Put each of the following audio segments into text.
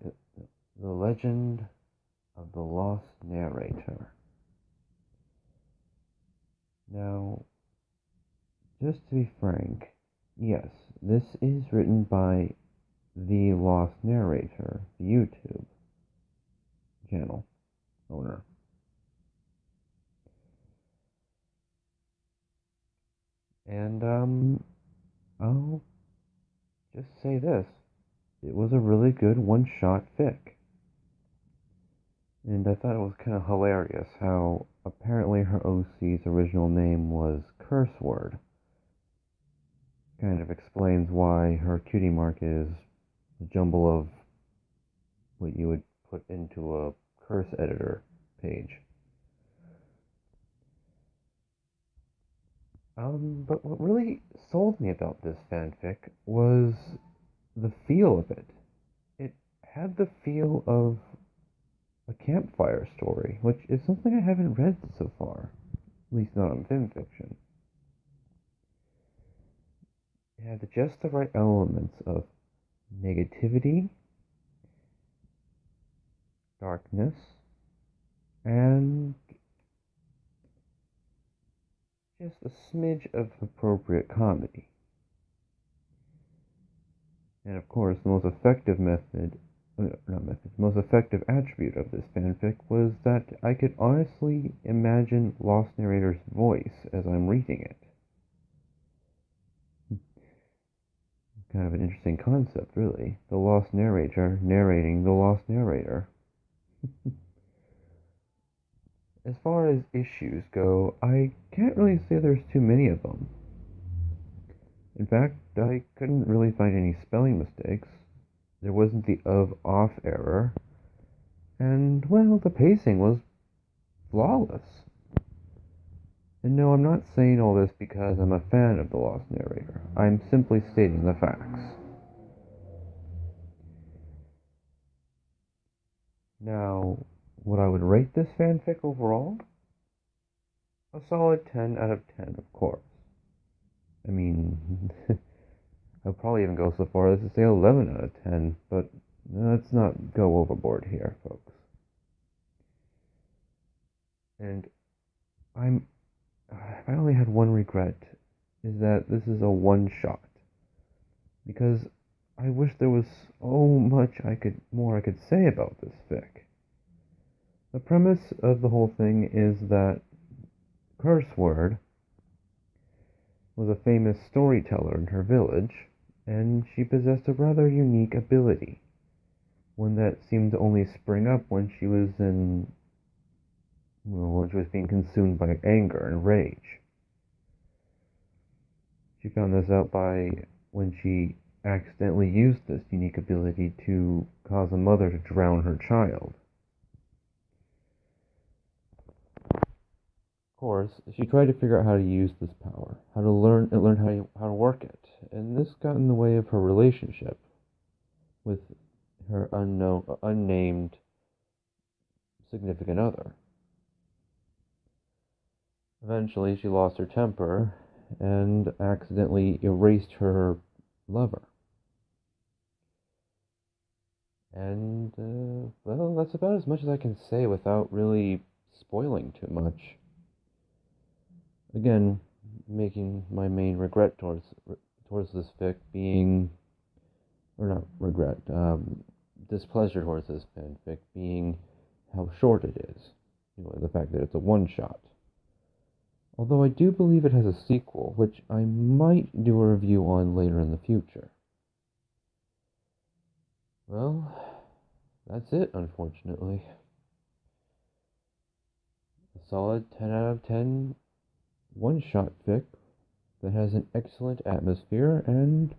The Legend of the Lost Narrator. Now, just to be frank, yes, this is written by the Lost Narrator, the YouTube channel owner. And, I'll just say this. It was a really good one-shot fic. And I thought it was kind of hilarious how apparently her OC's original name was Curse Word. Kind of explains why her cutie mark is a jumble of what you would put into a curse editor page. But what really sold me about this fanfic was the feel of it. It had the feel of a campfire story, which is something I haven't read so far, at least not on fanfiction. It had just the right elements of negativity, darkness, and just a smidge of appropriate comedy. And of course, the most effective most effective attribute of this fanfic was that I could honestly imagine Lost Narrator's voice as I'm reading it. Kind of an interesting concept, really. The Lost Narrator narrating the Lost Narrator. As far as issues go, I can't really say there's too many of them. In fact, I couldn't really find any spelling mistakes. There wasn't the of-off error. And, well, the pacing was flawless. And no, I'm not saying all this because I'm a fan of The Lost Narrator. I'm simply stating the facts. Now, what I would rate this fanfic overall? A solid 10 out of 10, of course. I mean, I'll probably even go so far as to say 11 out of 10, but let's not go overboard here, folks. And I only had one regret, is that this is a one-shot. Because I wish there was so much more I could say about this fic. The premise of the whole thing is that Curse Word was a famous storyteller in her village, and she possessed a rather unique ability, one that seemed to only spring up when she was being consumed by anger and rage. She found this out by when she accidentally used this unique ability to cause a mother to drown her child. Of course, she tried to figure out how to use this power, how to learn how to work it, and this got in the way of her relationship with her unnamed significant other. Eventually, she lost her temper and accidentally erased her lover. And, well, that's about as much as I can say without really spoiling too much. Again, making my main regret towards this fic being, or not regret, displeasure towards this fanfic being how short it is. The fact that it's a one-shot. Although I do believe it has a sequel, which I might do a review on later in the future. Well, that's it, unfortunately. A solid 10 out of 10 one-shot fic that has an excellent atmosphere and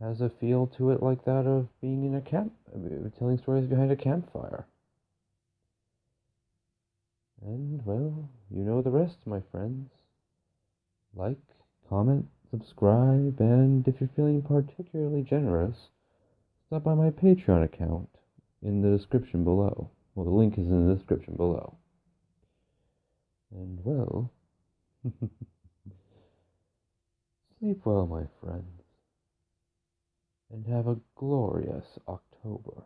has a feel to it like that of being in a telling stories behind a campfire. And, well, you know the rest, my friends. Like, comment, subscribe, and if you're feeling particularly generous, stop by my Patreon account in the description below. Well, the link is in the description below. And, well, sleep well, my friends. and have a glorious October.